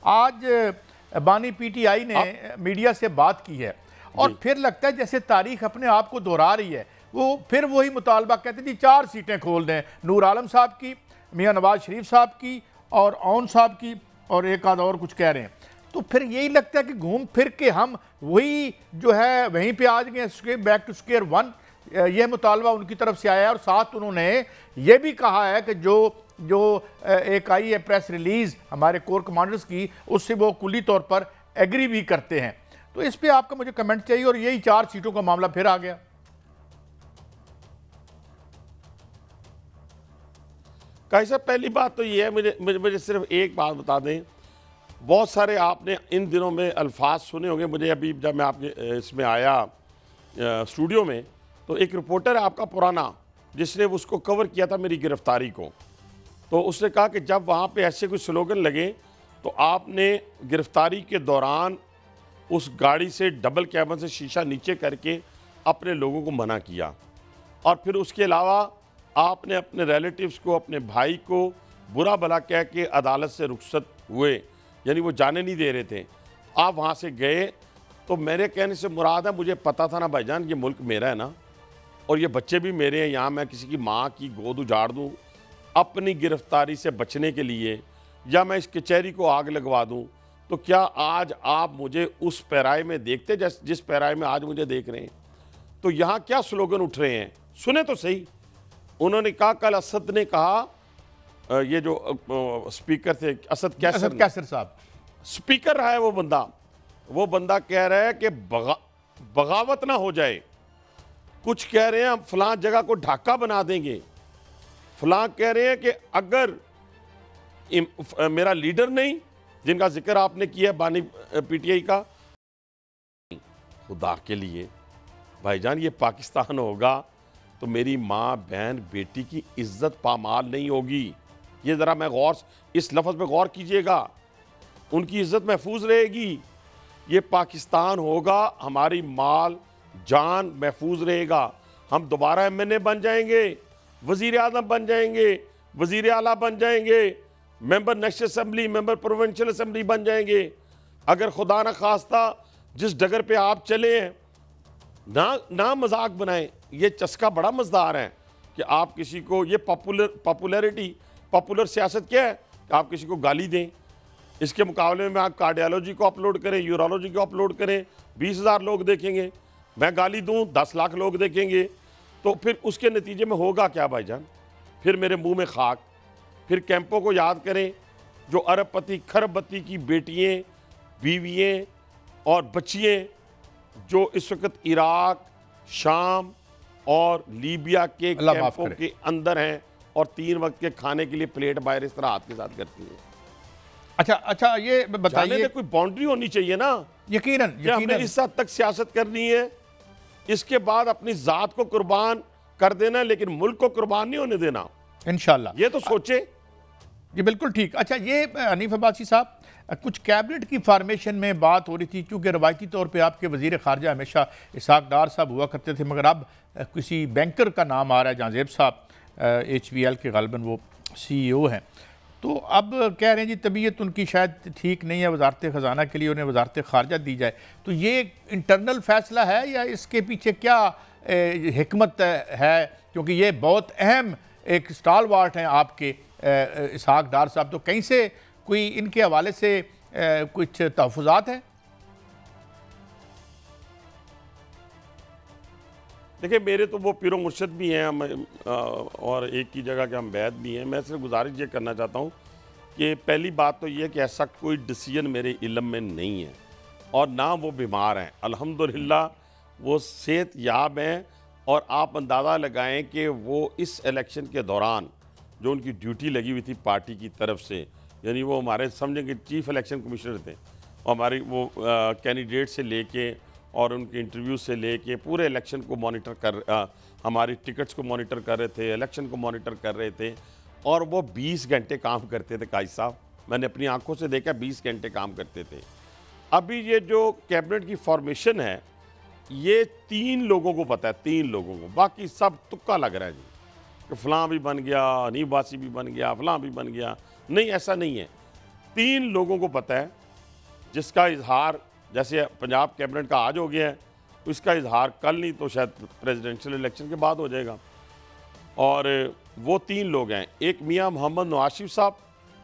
आज बानी पीटीआई ने मीडिया से बात की है और फिर लगता है जैसे तारीख अपने आप को दोहरा रही है। वो फिर वही मुतालबा कहते जी 4 सीटें खोल दें, नूर आलम साहब की, मियां नवाज शरीफ साहब की और औन साहब की, और एक आध और कुछ कह रहे हैं। तो फिर यही लगता है कि घूम फिर के हम वही जो है वहीं पे आ गए, बैक टू स्क्वायर वन। यह मुतालबा उनकी तरफ से आया है और साथ उन्होंने ये भी कहा है कि जो एक आई है प्रेस रिलीज हमारे कोर कमांडर्स की, उससे वो कुली तौर पर एग्री भी करते हैं। तो इस पे आपका मुझे कमेंट चाहिए। और यही 4 सीटों का मामला फिर आ गया। कैसा, पहली बात तो ये है, मुझे सिर्फ एक बात बता दें। बहुत सारे आपने इन दिनों में अल्फाज सुने होंगे। मुझे अभी जब मैं आपके इसमें आया स्टूडियो में, तो एक रिपोर्टर है आपका पुराना, जिसने उसको कवर किया था मेरी गिरफ्तारी को, तो उसने कहा कि जब वहाँ पे ऐसे कुछ स्लोगन लगे तो आपने गिरफ्तारी के दौरान उस गाड़ी से डबल कैबिन से शीशा नीचे करके अपने लोगों को मना किया, और फिर उसके अलावा आपने अपने रिलेटिव्स को, अपने भाई को बुरा भला कह के अदालत से रुखसत हुए, यानी वो जाने नहीं दे रहे थे, आप वहाँ से गए। तो मेरे कहने से मुराद है, मुझे पता था ना भाईजान ये मुल्क मेरा है ना, और ये बच्चे भी मेरे हैं। यहाँ मैं किसी की माँ की गोद उजाड़ दूँ अपनी गिरफ्तारी से बचने के लिए, या मैं इस कचहरी को आग लगवा दूँ, तो क्या आज आप मुझे उस पैराए में देखते जिस पैराए में आज मुझे देख रहे हैं? तो यहाँ क्या स्लोगन उठ रहे हैं, सुने तो सही। उन्होंने कहा, कल असद ने कहा, ये जो स्पीकर थे असद कैसर साहब, स्पीकर रहा है वो बंदा कह रहा है कि बगावत ना हो जाए। कुछ कह रहे हैं हम फलां जगह को ढाका बना देंगे, फलां कह रहे हैं कि अगर मेरा लीडर नहीं, जिनका जिक्र आपने किया बानी पीटीआई का, खुदा के लिए भाईजान ये पाकिस्तान होगा तो मेरी माँ बहन बेटी की इज्जत पामाल नहीं होगी। ये ज़रा मैं इस लफ्ज़ पे गौर कीजिएगा, उनकी इज्जत महफूज रहेगी। ये पाकिस्तान होगा, हमारी माल जान महफूज रहेगा। हम दोबारा MNA बन जाएंगे, वज़ीर आज़म बन जाएंगे, वज़ीर आला बन जाएंगे, member national assembly, member provincial assembly बन जाएंगे। अगर खुदा न खास्ता जिस डगर पे आप चले हैं, ना मजाक बनाएं। ये चस्का बड़ा मज़ेदार है कि आप किसी को, ये पॉपुलर सियासत क्या है कि आप किसी को गाली दें। इसके मुकाबले में आप कार्डियोलॉजी को अपलोड करें, यूरोलॉजी को अपलोड करें, 20,000 लोग देखेंगे। मैं गाली दूं, 10 लाख लोग देखेंगे। तो फिर उसके नतीजे में होगा क्या भाईजान? फिर मेरे मुंह में खाक। फिर कैंपों को याद करें, जो अरबपति खरबपति की बेटियाँ, बीवियाँ और बच्चियाँ जो इस वक्त इराक, शाम और लीबिया के कैंपों के अंदर हैं और 3 वक्त के खाने के लिए प्लेट बाहर इस तरह हाथ के साथ करती है। अच्छा, ये बताइए, कोई बाउंड्री होनी चाहिए ना। यकीनन हमने इस हद तक सियासत करनी है, इसके बाद अपनी जात को कुर्बान कर देना, लेकिन मुल्क को कुर्बान नहीं होने देना इंशाल्लाह। ये तो सोचे। ये बिल्कुल ठीक। अच्छा, ये हनीफ अब्बासी साहब, कुछ कैबिनेट की फॉर्मेशन में बात हो रही थी, क्योंकि रवायती तौर पे आपके वज़ीर ख़ारजा हमेशा इसहाक डार साहब हुआ करते थे, मगर अब किसी बैंकर का नाम आ रहा है, जांजेब साहब, HVL के गालिबन वो CEO हैं। तो अब कह रहे हैं जी तबीयत उनकी शायद ठीक नहीं है, वजारत ख़जाना के लिए उन्हें वजारत ख़ारजा दी जाए। तो ये इंटरनल फैसला है या इसके पीछे क्या हिकमत है? क्योंकि ये बहुत अहम एक स्टालवार्ट हैं आपके इसहाक डार साहब, तो कहीं से कोई इनके हवाले से कुछ तहफ़्फ़ुज़ात हैं? देखिए, मेरे तो वो पीरो मुर्शद भी हैं और एक की जगह के हम बैद भी हैं। मैं सिर्फ गुजारिश ये करना चाहता हूँ कि पहली बात तो ये है कि ऐसा कोई डिसीजन मेरे इल्म में नहीं है, और ना वो बीमार हैं, अल्हम्दुलिल्लाह वो सेहत याब हैं। और आप अंदाज़ा लगाएं कि वो इस इलेक्शन के दौरान जो उनकी ड्यूटी लगी हुई थी पार्टी की तरफ से, यानी वो हमारे समझेंगे चीफ इलेक्शन कमिश्नर थे, और हमारी वो कैंडिडेट से लेके और उनके इंटरव्यू से लेके पूरे इलेक्शन को मॉनिटर हमारी टिकट्स को मॉनिटर कर रहे थे, इलेक्शन को मॉनिटर कर रहे थे, और वो 20 घंटे काम करते थे। काजी साहब, मैंने अपनी आंखों से देखा, 20 घंटे काम करते थे। अभी ये जो कैबिनेट की फॉर्मेशन है, ये 3 लोगों को पता है, 3 लोगों को, बाकी सब तुक्का लग रहा है जी कि फ़लाँ भी बन गया, हनीफ अब्बासी भी बन गया, फ़लाँ भी बन गया। नहीं, ऐसा नहीं है। 3 लोगों को पता है, जिसका इजहार जैसे पंजाब कैबिनेट का आज हो गया है, उसका इजहार कल नहीं तो शायद प्रेसिडेंशियल इलेक्शन के बाद हो जाएगा। और वो 3 लोग हैं, एक मियां मोहम्मद नवाज शरीफ साहब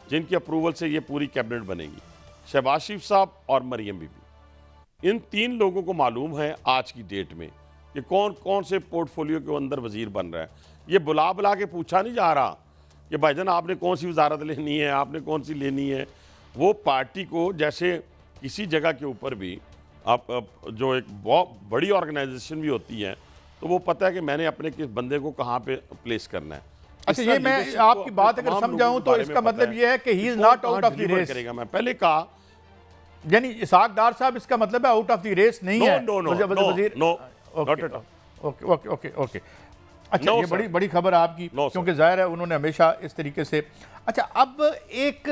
जिनकी अप्रूवल से ये पूरी कैबिनेट बनेगी, शहबाज शरीफ साहब और मरियम बीबी। इन 3 लोगों को मालूम है आज की डेट में कि कौन कौन से पोर्टफोलियो के अंदर वजीर बन रहा है। ये बुला बुला के पूछा नहीं जा रहा कि भाईजान आपने कौन सी वजारत लेनी है, आपने कौन सी लेनी है। वो पार्टी को जैसे किसी जगह के ऊपर भी आप जो एक बहुत बड़ी ऑर्गेनाइजेशन भी होती है तो वो पता है कि मैंने अपने किस बंदे को कहाँ पे प्लेस करना है। अच्छा, ये मैं आपकी बात अगर समझाऊं तो इसका मतलब ये है कि he is not out of the race करेगा। मैं पहले कहा, यानी इसाक डार साहब इसका मतलब है आउट ऑफ द रेस नहीं है। ओके। अच्छा, ये बड़ी खबर आपकी, क्योंकि जाहिर है उन्होंने हमेशा इस तरीके से। अच्छा, अब एक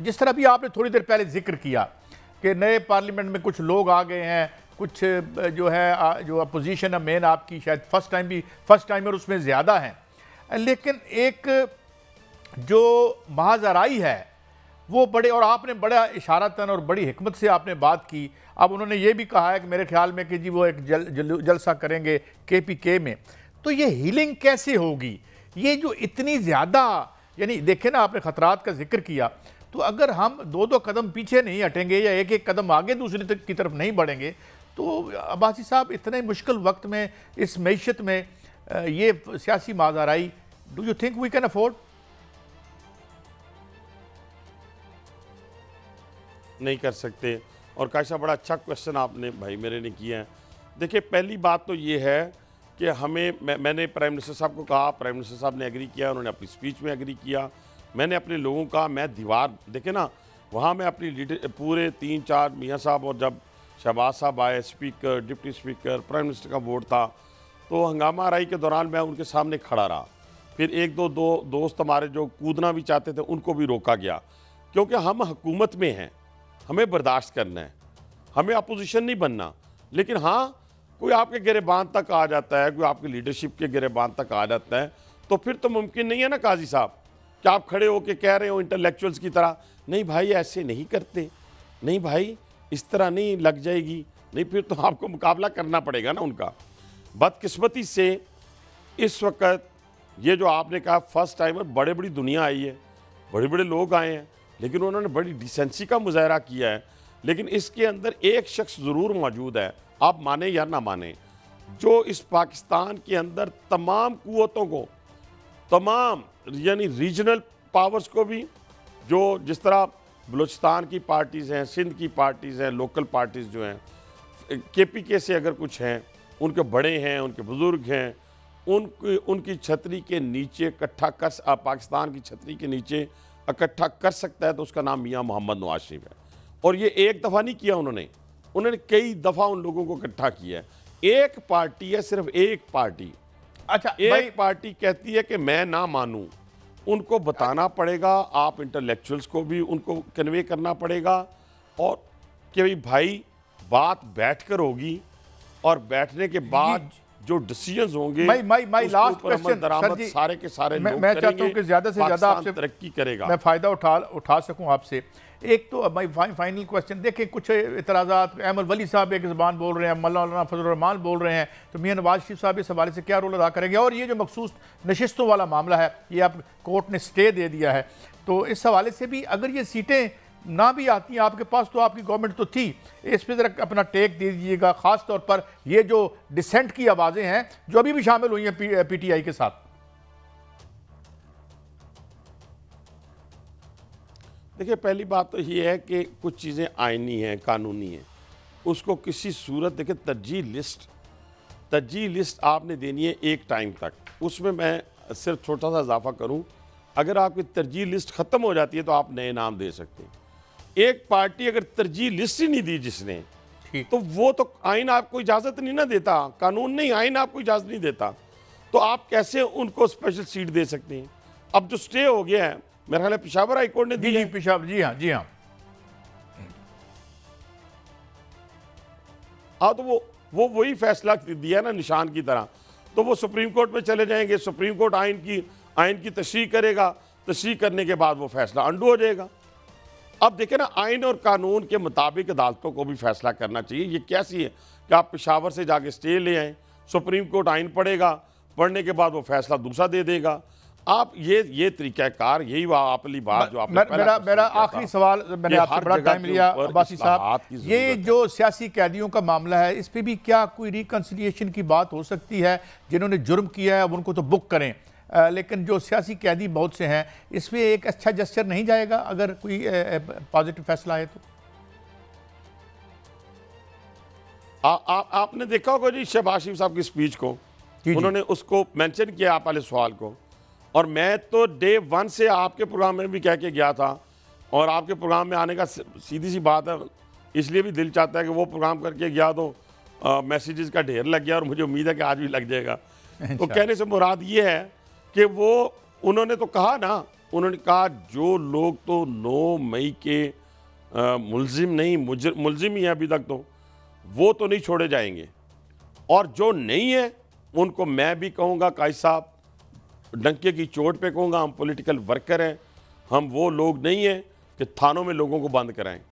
जिस तरह भी आपने थोड़ी देर पहले जिक्र किया कि नए पार्लियामेंट में कुछ लोग आ गए हैं, कुछ जो है जो अपोजिशन है मेन आपकी शायद फर्स्ट टाइमर उसमें ज़्यादा हैं, लेकिन एक जो महाजराई है वो बड़े, और आपने बड़ा इशारतन और बड़ी हिकमत से आपने बात की। अब उन्होंने ये भी कहा है कि मेरे ख्याल में कि जी वो एक जलसा करेंगे KPK में। तो ये हीलिंग कैसे होगी? ये जो इतनी ज़्यादा, यानी देखें ना, आपने ख़तरात का जिक्र किया, तो अगर हम 2-2 कदम पीछे नहीं हटेंगे या एक कदम आगे दूसरी की तरफ नहीं बढ़ेंगे तो अब्बासी साहब इतने मुश्किल वक्त में, इस मैशत में ये सियासी माज़ाराई, do you think we can afford? नहीं कर सकते। और कायसा बड़ा अच्छा क्वेश्चन आपने भाई मेरे ने किया है। देखिए, पहली बात तो ये है कि मैंने प्राइम मिनिस्टर साहब को कहा, प्राइम मिनिस्टर साहब ने एग्री किया, उन्होंने अपनी स्पीच में एग्री किया। मैंने अपने लोगों का, मैं दीवार देखे ना, वहाँ मैं अपनी लीडर पूरे 3-4 मियाँ साहब, और जब शहबाज साहब आए, speaker, deputy speaker, prime minister का वोट था, तो हंगामा आराई के दौरान मैं उनके सामने खड़ा रहा। फिर एक दो दोस्त हमारे जो कूदना भी चाहते थे उनको भी रोका गया, क्योंकि हम हुकूमत में हैं, हमें बर्दाश्त करना है, हमें अपोजिशन नहीं बनना। लेकिन हाँ, कोई आपके गिरेबान तक आ जाता है, कोई आपकी लीडरशिप के गिरेबान तक आ जाता है, तो फिर तो मुमकिन नहीं है ना काजी साहब कि आप खड़े होकर कह रहे हो इंटेलेक्चुअल्स की तरह, नहीं भाई ऐसे नहीं करते, नहीं भाई इस तरह नहीं लग जाएगी, नहीं, फिर तो आपको मुकाबला करना पड़ेगा ना उनका। बदकिस्मती से इस वक्त ये जो आपने कहा फर्स्ट टाइमर, बड़े बड़ी दुनिया आई है, बड़े बड़े लोग आए हैं, लेकिन उन्होंने बड़ी डिसेंसी का मुजाहरा किया है। लेकिन इसके अंदर एक शख्स ज़रूर मौजूद है, आप माने या ना माने, जो इस पाकिस्तान के अंदर तमाम कुव्वतों को, तमाम यानी रीजनल पावर्स को भी, जो जिस तरह बलूचिस्तान की पार्टीज़ हैं, सिंध की पार्टीज़ हैं, लोकल पार्टीज़ जो हैं, KPK से अगर कुछ हैं, उनके बड़े हैं, उनके बुज़ुर्ग हैं, उनकी छतरी के नीचे इकट्ठा कर, पाकिस्तान की छतरी के नीचे इकट्ठा कर सकता है तो उसका नाम मियां मोहम्मद नवाज शरीफ है। और ये एक दफ़ा नहीं किया उन्होंने कई दफ़ा उन लोगों को इकट्ठा किया है। एक पार्टी है, सिर्फ एक पार्टी, अच्छा एक पार्टी कहती है कि मैं ना मानूं, उनको बताना पड़ेगा, आप इंटेलेक्चुअल्स को भी उनको कन्वे करना पड़ेगा, और कि भाई बात बैठकर होगी, और बैठने के बाद जो डिसीजंस होंगे, माई लास्ट क्वेश्चन सर जी, सारे के सारे मैं चाहता हूं कि ज्यादा से ज्यादा आपसे तरक्की करेगा, मैं फायदा उठा सकूं आपसे। एक तो माई फाइनल क्वेश्चन, देखिए कुछ इतराज़ात, अहमद वली साहब एक ज़बान बोल रहे हैं, मौलाना फजल रहमान बोल रहे हैं, तो मियां नवाज शरीफ साहब इस हवाले से क्या रोल अदा करेंगे? और ये जो मखसूस नशिस्तों वाला मामला है, ये आप कोर्ट ने स्टे दे दिया है, तो इस हवाले से भी अगर ये सीटें ना भी आती हैं आपके पास, तो आपकी गवर्नमेंट तो थी, इस पर ज़रा अपना टेक दे दीजिएगा, ख़ास तौर पर ये जो डिसेंट की आवाज़ें हैं जो अभी भी शामिल हुई हैं PTI के साथ। देखिए, पहली बात तो ये है कि कुछ चीज़ें आइनी हैं, कानूनी हैं, उसको किसी सूरत, देखिए तरजीह लिस्ट आपने देनी है एक टाइम तक। उसमें मैं सिर्फ छोटा सा इजाफा करूं, अगर आपकी तरजीह लिस्ट ख़त्म हो जाती है तो आप नए नाम दे सकते हैं। एक पार्टी अगर तरजीह लिस्ट ही नहीं दी जिसने, तो वो तो आइन आपको इजाज़त नहीं ना देता, कानून नहीं, आइन आपको इजाज़त नहीं देता, तो आप कैसे उनको स्पेशल सीट दे सकते हैं? अब जो स्टे हो गया है, मेरा ख्याल है पेशावर हाई कोर्ट ने दी है। पेशावर, जी हाँ हाँ, तो वो वही फैसला दिया ना निशान की तरह, तो वो सुप्रीम कोर्ट में चले जाएंगे, सुप्रीम कोर्ट आइन की तशरीह करेगा, तशरीह करने के बाद वो फैसला अंडू हो जाएगा। अब देखें ना, आइन और कानून के मुताबिक अदालतों को भी फैसला करना चाहिए। ये कैसी है कि आप पेशावर से जाके स्टे ले आए, सुप्रीम कोर्ट आइन पढ़ेगा, पढ़ने के बाद वो फैसला दूसरा दे देगा। आप ये तरीक़ाकार, यही वाली बात जो आपने मेरा आखिरी सवाल, मैंने आपसे बड़ा टाइम लिया अब्बासी साहब, ये जो सियासी कैदियों का मामला है, इस पे भी क्या कोई रिकन्सिलिएशन की बात हो सकती है? जिन्होंने जुर्म किया है अब उनको तो बुक करें, लेकिन जो सियासी कैदी बहुत से हैं, इसमें एक अच्छा जेस्चर नहीं जाएगा अगर कोई पॉजिटिव फैसला आए तो? आपने देखा होगा जी शहबाज शरीफ साहब की स्पीच को, उन्होंने उसको मेंशन किया आप वाले सवाल को, और मैं तो डे 1 से आपके प्रोग्राम में भी कह के गया था, और आपके प्रोग्राम में आने का सीधी सी बात है, इसलिए भी दिल चाहता है कि वो प्रोग्राम करके गया तो मैसेजेस का ढेर लग गया, और मुझे उम्मीद है कि आज भी लग जाएगा। तो कहने से मुराद ये है कि वो उन्होंने तो कहा ना, उन्होंने कहा जो लोग तो 9 मई के मुलजिम नहीं, मुलजिम ही है अभी तक, तो वो तो नहीं छोड़े जाएंगे, और जो नहीं है उनको मैं भी कहूँगा काजी साहब, डंके की चोट पे कहूँगा, हम पॉलिटिकल वर्कर हैं, हम वो लोग नहीं हैं कि थानों में लोगों को बंद कराएं।